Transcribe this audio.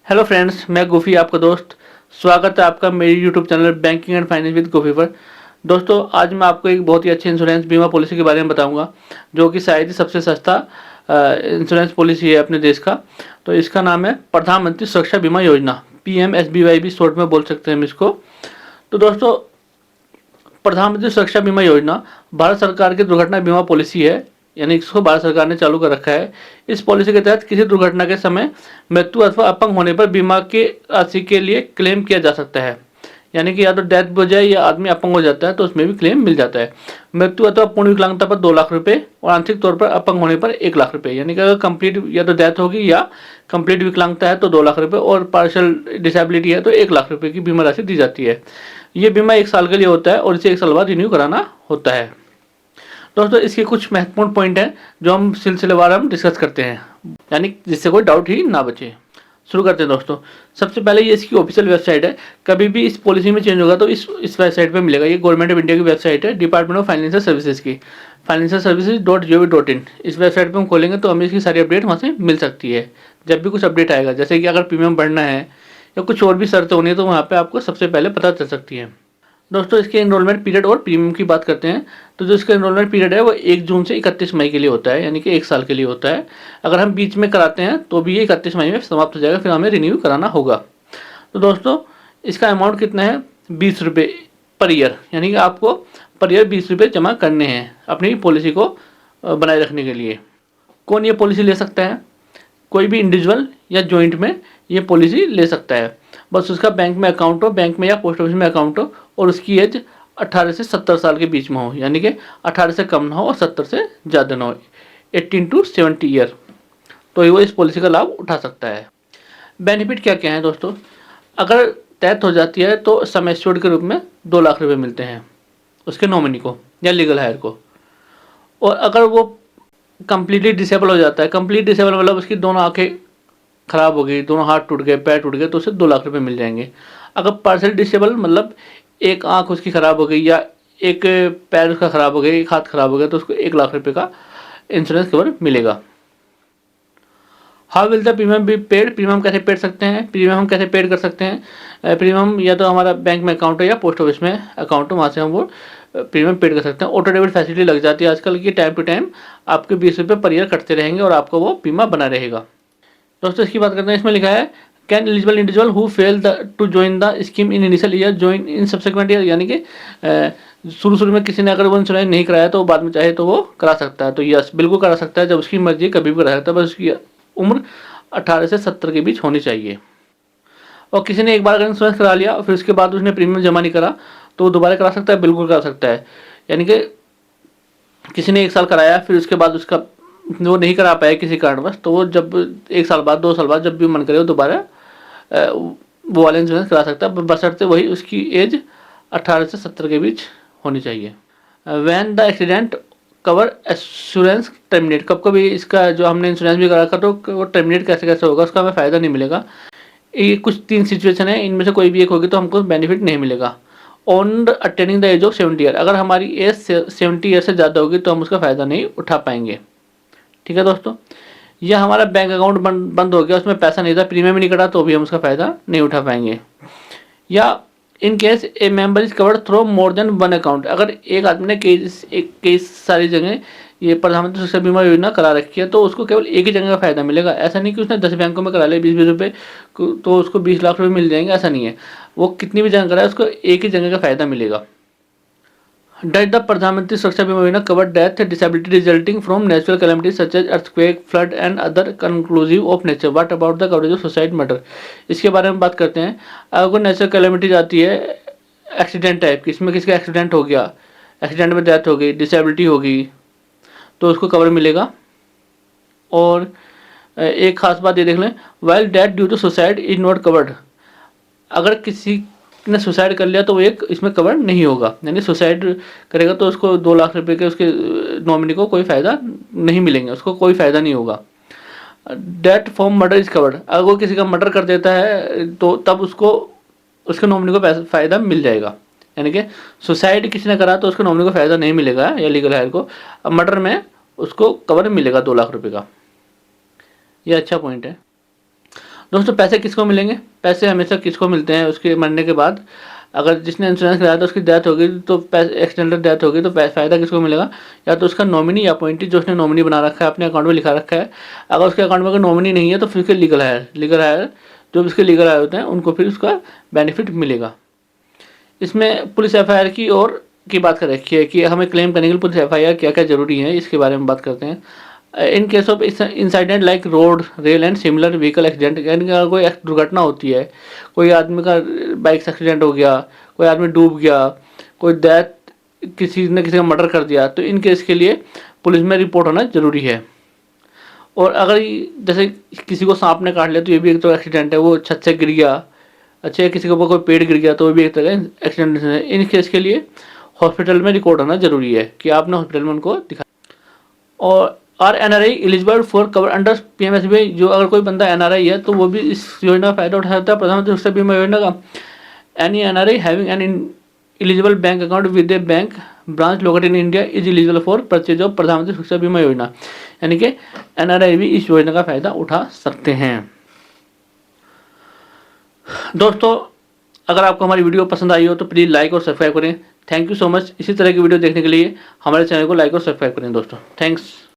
Hello friends, मैं गोफी आपका दोस्त। स्वागत है आपका मेरी YouTube channel banking and finance with गोफी पर। दोस्तों, आज मैं आपको एक बहुत ही अच्छी इंश्योरेंस बीमा पॉलिसी के बारे में बताऊंगा, जो कि शायद ही सबसे सस्ता इंश्योरेंस पॉलिसी है अपने देश का। तो इसका नाम है प्रधानमंत्री सुरक्षा बीमा योजना, PMSBY भी शॉर्ट में बोल सकते हैं हम इसको। तो दोस्तों, प्रधानमंत्री सुरक्षा बीमा योजना भारत सरकार की दुर्घटना बीमा पॉलिसी है, यानी इसको भारत सरकार ने चालू कर रखा है। इस पॉलिसी के तहत किसी दुर्घटना के समय मृत्यु अथवा अपंग होने पर बीमा के राशि के लिए क्लेम किया जा सकता है। यानी कि या तो डेथ हो जाए या आदमी अपंग हो जाता है तो उसमें भी क्लेम मिल जाता है। मृत्यु अथवा पूर्ण विकलांगता पर 2 लाख रुपए और आंशिक तौर पर अपंग होने पर 1 लाख रुपए। यानी कि अगर कंप्लीट या तो डेथ होगी या कंप्लीट विकलांगता है तो 2 लाख रुपए, और पार्शियल डिसेबिलिटी है तो 1 लाख रुपए की बीमा राशि दी जाती है। ये बीमा 1 साल के लिए होता है और इसे 1 साल बाद रिन्यू कराना होता है। दोस्तों, इसके कुछ महत्वपूर्ण पॉइंट हैं जो हम सिलसिलेवार हम डिस्कस करते हैं, यानी जिससे कोई डाउट ही ना बचे। शुरू करते हैं दोस्तों। सबसे पहले ये इसकी ऑफिशियल वेबसाइट है। कभी भी इस पॉलिसी में चेंज होगा तो इस वेबसाइट पे मिलेगा। ये गवर्नमेंट ऑफ इंडिया की वेबसाइट है, डिपार्टमेंट ऑफ फाइनेंशियल सर्विसेज की, financialservices.gov.in। इस वेबसाइट पर हम खोलेंगे तो हमें इसकी सारी अपडेट वहाँ से मिल सकती है। जब भी कुछ अपडेट आएगा, जैसे कि अगर प्रीमियम बढ़ना है या कुछ और भी शर्त होनी है, तो वहाँ पर आपको सबसे पहले पता चल सकती है। दोस्तों, इसके एनरोलमेंट पीरियड और प्रीमियम की बात करते हैं। तो जो इसका एनरोलमेंट पीरियड है वो 1 जून से 31 मई के लिए होता है, यानी कि 1 साल के लिए होता है। अगर हम बीच में कराते हैं तो भी ये 31 मई में समाप्त हो जाएगा, फिर हमें रिन्यू कराना होगा। तो दोस्तों, इसका अमाउंट कितना है? 20 रुपये पर ईयर, यानी कि आपको पर ईयर 20 रुपये जमा करने हैं अपनी पॉलिसी को बनाए रखने के लिए। कौन ये पॉलिसी ले सकता है? कोई भी इंडिविजुअल या जॉइंट में ये पॉलिसी ले सकता है। बस उसका बैंक में अकाउंट हो, बैंक में या पोस्ट ऑफिस में अकाउंट हो, और उसकी एज 18 से 70 साल के बीच में हो, यानी कि 18 से कम ना हो और 70 से ज़्यादा ना हो, 18 to 70 ईयर, तो वो इस पॉलिसी का लाभ उठा सकता है। बेनिफिट क्या क्या है दोस्तों? अगर डेथ हो जाती है तो सम एश्योर्ड के रूप में 2 लाख रुपये मिलते हैं उसके नॉमिनी को या लीगल हायर को। और अगर वो कंप्लीटली डिसेबल हो जाता है, कंप्लीट डिसेबल मतलब उसकी दोनों आंखें खराब हो गई, दोनों हाथ टूट गए, पैर टूट गए, तो उसे 2 लाख रुपए मिल जाएंगे। अगर पार्शियल डिसेबल मतलब एक आंख उसकी खराब हो गई या एक पैर उसका खराब हो गया, एक हाथ खराब हो गया, तो उसको 1 लाख रुपए का इंश्योरेंस कवर मिलेगा। How will the premium be paid? Premium कैसे पेड सकते हैं? प्रीमियम हम कैसे पेड कर सकते हैं? प्रीमियम या तो हमारा बैंक में अकाउंट है या पोस्ट ऑफिस में अकाउंट है, वहाँ से हम वो प्रीमियम पेड कर सकते हैं। ऑटो डेबिट फैसिलिटी लग जाती है आजकल की, टाइम टू टाइम आपके 20 रुपये पर ईयर कटते रहेंगे और आपको वो बीमा बना रहेगा। दोस्तों, इसकी बात करते हैं। इसमें लिखा है can eligible individual who fail to join the scheme in initial year join in subsequent year, यानी कि शुरू में किसी ने अगर वो इंश्योरेंस नहीं कराया तो बाद में चाहे तो वो करा सकता है। तो यस, बिल्कुल करा सकता है, जब उसकी मर्जी कभी भी करा सकता है। बस उसकी उम्र 18 से 70 के बीच होनी चाहिए। और किसी ने एक बार अगर इंश्योरेंस करा लिया और फिर उसके बाद उसने प्रीमियम जमा नहीं करा तो वो दोबारा करा सकता है, बिल्कुल करा सकता है। यानी कि किसी ने 1 साल कराया, फिर उसके बाद उसका वो नहीं करा पाया किसी कारणवश, तो वो जब 1 साल बाद 2 साल बाद जब भी मन करे वो दोबारा वो वाला इंश्योरेंस करा सकता है, बशर्ते वही उसकी एज 18 से 70 के बीच होनी चाहिए। When the accident cover assurance terminate, कब कभी इसका जो हमने इंश्योरेंस भी करा था तो वो टर्मिनेट कैसे कैसे होगा, उसका हमें फ़ायदा नहीं मिलेगा। ये कुछ 3 सिचुएशन है, इनमें से कोई भी एक होगी तो हमको बेनिफिट नहीं मिलेगा। On attaining the age of 70 year, अगर हमारी एज 70 ईयर से ज़्यादा होगी तो हम उसका फ़ायदा नहीं उठा पाएंगे। ठीक है दोस्तों, यह हमारा बैंक अकाउंट बंद हो गया, उसमें पैसा नहीं था, प्रीमियम ही नहीं कटा, तो भी हम उसका फ़ायदा नहीं उठा पाएंगे। या in case A member is covered through more than 1 account, अगर एक आदमी ने कई सारी जगह ये प्रधानमंत्री सुरक्षा बीमा योजना करा रखी है तो उसको केवल एक ही जगह का फ़ायदा मिलेगा। ऐसा नहीं कि उसने 10 बैंकों में करा लिया 20-20 रुपये तो उसको 20 लाख रुपये मिल जाएंगे, ऐसा नहीं है। वो कितनी भी जगह कराए उसको एक ही जगह का फ़ायदा मिलेगा। Does the प्रधानमंत्री सुरक्षा बीमा योजना cover death, disability resulting from natural calamities such as earthquake, flood and other conclusive of nature? What about the coverage of suicide murder? इसके बारे में बात करते हैं। अगर कोई नेचुरल कैलेमिटीज आती है एक्सीडेंट टाइप की, इसमें किसी का एक्सीडेंट हो गया, एक्सीडेंट में डेथ हो गई, डिसेबिलिटी हो गई, तो उसको कवर मिलेगा। और एक खास बात ये देख लें, while death due to suicide is not covered, अगर किसी ने सुसाइड कर लिया तो वो एक इसमें कवर नहीं होगा, यानी सुसाइड करेगा तो उसको 2 लाख रुपए के उसके नॉमिनी को कोई फ़ायदा नहीं मिलेंगे, उसको कोई फ़ायदा नहीं होगा। Death form murder is covered, अगर वो किसी का मर्डर कर देता है तो तब उसको उसके नॉमिनी को फ़ायदा मिल जाएगा। यानी कि सुसाइड किसी ने करा तो उसके नॉमिनी को फ़ायदा नहीं मिलेगा या लीगल हायर को, अब मर्डर में उसको कवर मिलेगा 2 लाख रुपये का। ये अच्छा पॉइंट है। दोस्तों पैसे किसको मिलेंगे? पैसे हमेशा किसको मिलते हैं उसके मरने के बाद। अगर जिसने इंश्योरेंस कराया था उसकी डेथ होगी तो एक्सीडेंटल डेथ होगी तो फ़ायदा किसको मिलेगा? या तो उसका नॉमिनी या अपॉइंटी जो उसने नॉमिनी बना रखा है, अपने अकाउंट में लिखा रखा है। अगर उसके अकाउंट में अगर नॉमिनी नहीं है तो फिर उसके लीगल हायर जो उसके लीगल हायर होते हैं उनको फिर उसका बेनिफिट मिलेगा। इसमें पुलिस एफआईआर की बात कर रखी है कि हमें क्लेम करने के लिए पुलिस एफआईआर क्या क्या जरूरी है, इसके बारे में बात करते हैं। In case of incident like road rail and similar vehicle accident, यानी अगर कोई दुर्घटना होती है, कोई आदमी का बाइक से एक्सीडेंट हो गया, कोई आदमी डूब गया, कोई डेथ, किसी ने किसी का मर्डर कर दिया, तो इन केस के लिए पुलिस में रिपोर्ट होना जरूरी है। और अगर जैसे किसी को सांप ने काट लिया तो ये भी एक तो एक्सीडेंट है, वो छत से गिर गया, अच्छा किसी के ऊपर कोई पेड़ गिर गया तो वो भी एक तरह का एक्सीडेंट है। इन केस के लिए हॉस्पिटल में रिकॉर्ड होना जरूरी है कि आपने हॉस्पिटल में उनको दिखा। और are NRI eligible for cover under PMSBY, जो अगर कोई बंदा एनआरआई है तो वो भी इस योजना का फायदा उठा सकता है, प्रधानमंत्री सुरक्षा बीमा योजना का। Any NRI having an eligible bank account with A bank branch located in India is eligible for purchase of प्रधानमंत्री सुरक्षा बीमा योजना, यानी कि एनआरआई भी इस योजना का फायदा उठा सकते हैं। दोस्तों अगर आपको हमारी वीडियो पसंद आई हो तो प्लीज़ लाइक और सब्सक्राइब करें। Thank you so much. इसी तरह की वीडियो देखने के लिए हमारे चैनल को लाइक और सब्सक्राइब करें दोस्तों। थैंक्स।